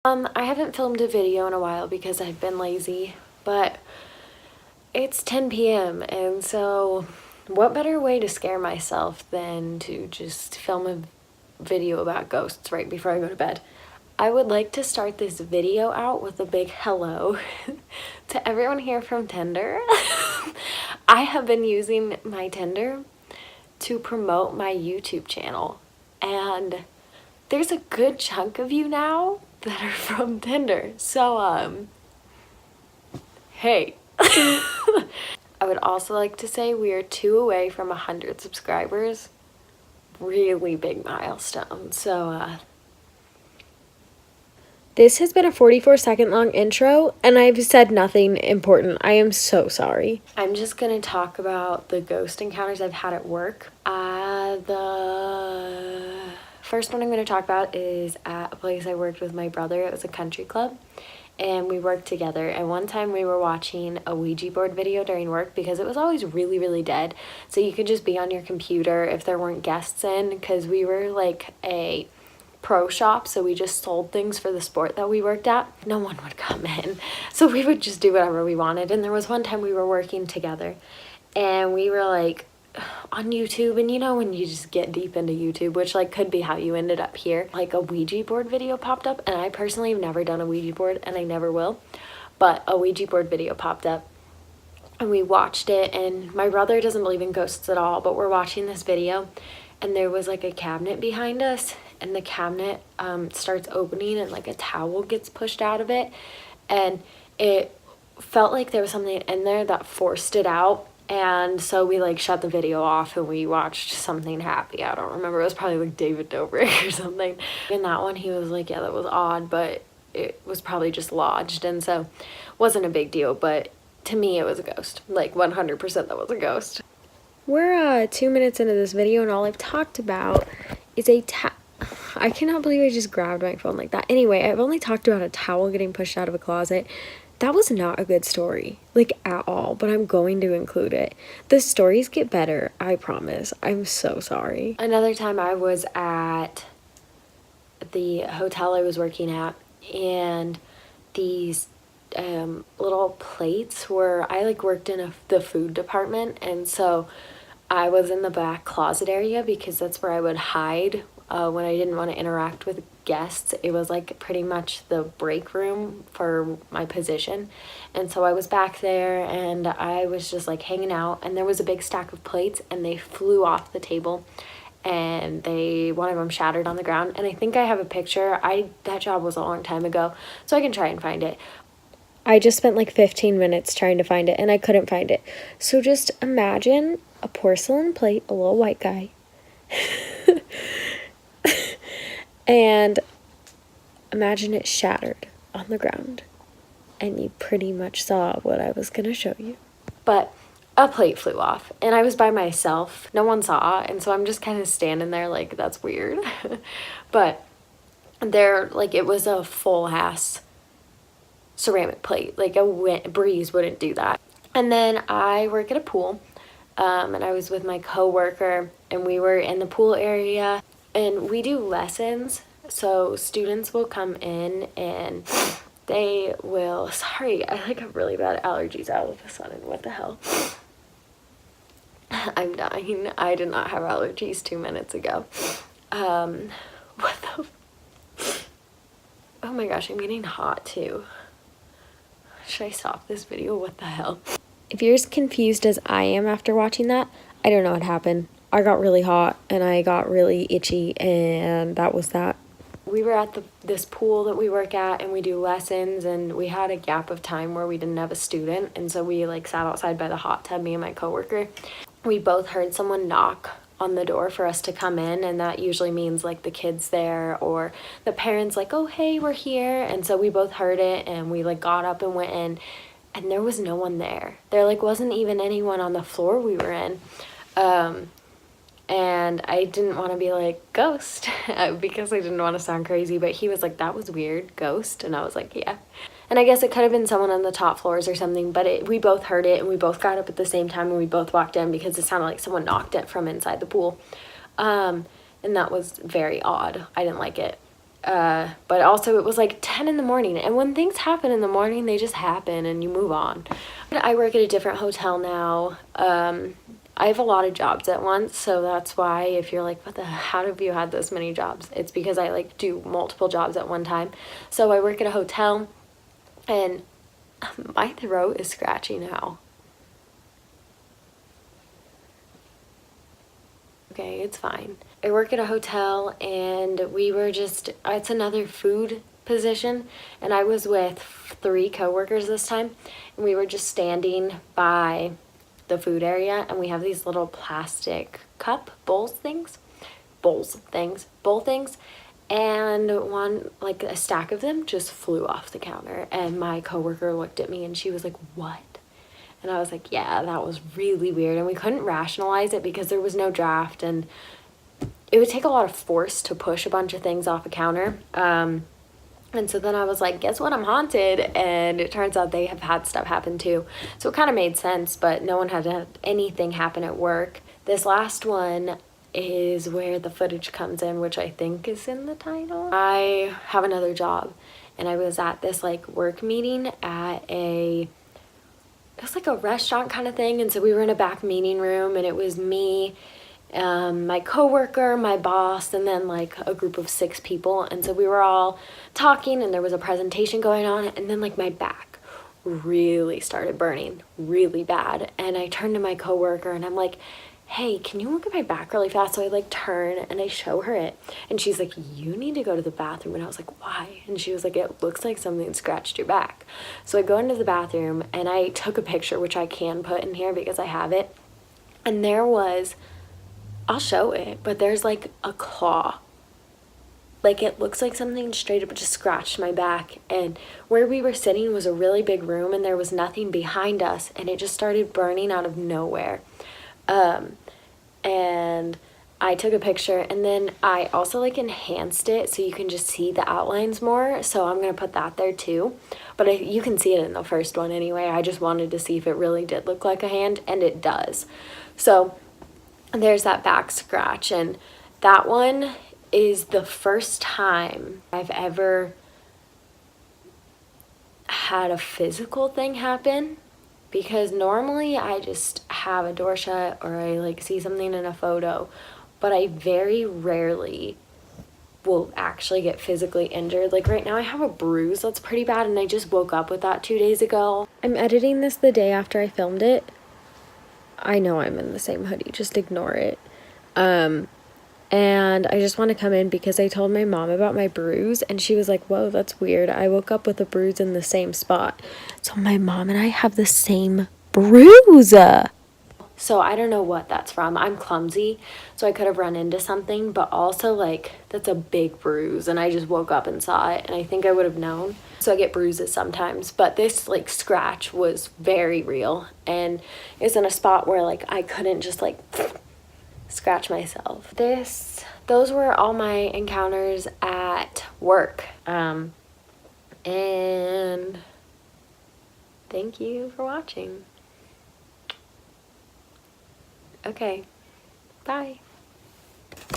I haven't filmed a video in a while because I've been lazy, but it's 10 p.m. and so what better way to scare myself than to just film a video about ghosts right before I go to bed. I would like to start this video out with a big hello to everyone here from Tinder. I have been using my Tinder to promote my YouTube channel, and there's a good chunk of you now that are from Tinder. So, hey. I would also like to say we are 2 away from 100 subscribers. Really big milestone. So, this has been a 44-second long intro, and I've said nothing important. I am so sorry. I'm just gonna talk about the ghost encounters I've had at work. The first one I'm going to talk about is at a place I worked with my brother. It was a country club, and we worked together. And one time we were watching a Ouija board video during work because it was always really, really dead. So you could just be on your computer if there weren't guests in, because we were like a pro shop, so we just sold things for the sport that we worked at. No one would come in, so we would just do whatever we wanted. And there was one time we were working together, and we were like on YouTube, and you know when you just get deep into YouTube, which like could be how you ended up here, like a Ouija board video popped up, and I personally have never done a Ouija board and I never will, but a Ouija board video popped up and we watched it. And my brother doesn't believe in ghosts at all, but we're watching this video, and there was like a cabinet behind us, and the cabinet starts opening, and like a towel gets pushed out of it, and it felt like there was something in there that forced it out. And so we like shut the video off and we watched something happy. I don't remember. It was probably like David Dobrik or something. In that one, he was like, yeah, that was odd, but it was probably just lodged. And so wasn't a big deal. But to me, it was a ghost. Like 100% that was a ghost. We're 2 minutes into this video, and all I've talked about is I cannot believe I just grabbed my phone like that. Anyway, I've only talked about a towel getting pushed out of a closet. That was not a good story, like at all, but I'm going to include it. The stories get better, I promise. I'm so sorry. Another time I was at the hotel I was working at, and these little plates were, I like worked in the food department, and so I was in the back closet area because that's where I would hide when I didn't want to interact with guests. It was like pretty much the break room for my position, and so I was back there and I was just like hanging out, and there was a big stack of plates and they flew off the table, and one of them shattered on the ground. And I think I have a picture. That job was a long time ago, so I can try and find it. I just spent like 15 minutes trying to find it, and I couldn't find it. So just imagine a porcelain plate, a little white guy, and imagine it shattered on the ground, and you pretty much saw what I was gonna show you. But a plate flew off, and I was by myself. No one saw, and so I'm just kind of standing there like, that's weird. But it was a full-ass ceramic plate. Like a breeze wouldn't do that. And then I work at a pool, and I was with my coworker, and we were in the pool area, and we do lessons. So students will come in and they will, sorry, I like have really bad allergies all of a sudden. What the hell? I'm dying. I did not have allergies 2 minutes ago. What the? Oh my gosh, I'm getting hot too. Should I stop this video? What the hell? If you're as confused as I am after watching that, I don't know what happened. I got really hot and I got really itchy, and that was that. We were at this pool that we work at, and we do lessons, and we had a gap of time where we didn't have a student, and so we like sat outside by the hot tub, me and my coworker. We both heard someone knock on the door for us to come in, and that usually means like the kids there or the parents like, oh hey, we're here. And so we both heard it, and we like got up and went in, and there was no one there. There like wasn't even anyone on the floor we were in. And I didn't want to be like, ghost, because I didn't want to sound crazy, but he was like, that was weird, ghost. And I was like, yeah. And I guess it could have been someone on the top floors or something, but we both heard it, and we both got up at the same time, and we both walked in because it sounded like someone knocked it from inside the pool. And that was very odd. I didn't like it. But also it was like 10 in the morning, and when things happen in the morning, they just happen and you move on. I work at a different hotel now. I have a lot of jobs at once, so that's why if you're like, how have you had this many jobs? It's because I like do multiple jobs at one time. So I work at a hotel, and my throat is scratchy now. Okay, it's fine. I work at a hotel, and we were just, it's another food position, and I was with 3 coworkers this time, and we were just standing by the food area, and we have these little plastic bowl things, and one, like a stack of them just flew off the counter, and my coworker looked at me and she was like, "What?" And I was like, "Yeah, that was really weird." And we couldn't rationalize it because there was no draft, and it would take a lot of force to push a bunch of things off a counter. And so then I was like, guess what? I'm haunted. And it turns out they have had stuff happen too. So it kind of made sense, but no one had anything happen at work. This last one is where the footage comes in, which I think is in the title. I have another job, and I was at this like work meeting at it was like a restaurant kind of thing. And so we were in a back meeting room, and it was me, my coworker, my boss, and then like a group of 6 people. And so we were all talking, and there was a presentation going on, and then like my back really started burning really bad. And I turned to my coworker and I'm like, "Hey, can you look at my back really fast?" So I like turn and I show her it, and she's like, "You need to go to the bathroom." And I was like, "Why?" And she was like, "It looks like something scratched your back." So I go into the bathroom and I took a picture, which I can put in here because I have it, and there was, I'll show it, but there's like a claw. Like it looks like something straight up just scratched my back. And where we were sitting was a really big room, and there was nothing behind us, and it just started burning out of nowhere. And I took a picture, and then I also like enhanced it so you can just see the outlines more. So I'm going to put that there too. But you can see it in the first one anyway. I just wanted to see if it really did look like a hand, and it does. So there's that back scratch, and that one is the first time I've ever had a physical thing happen, because normally I just have a door shut or I like see something in a photo, but I very rarely will actually get physically injured. Like right now I have a bruise that's pretty bad, and I just woke up with that 2 days ago. I'm editing this the day after I filmed it. I know I'm in the same hoodie, just ignore it. And I just want to come in because I told my mom about my bruise, and she was like, "Whoa, that's weird. I woke up with a bruise in the same spot." So my mom and I have the same bruise. So I don't know what that's from. I'm clumsy, so I could have run into something, but also like that's a big bruise, and I just woke up and saw it, and I think I would have known. So I get bruises sometimes, but this like scratch was very real, and it's in a spot where like I couldn't just like scratch myself. Those were all my encounters at work. And thank you for watching. Okay, bye.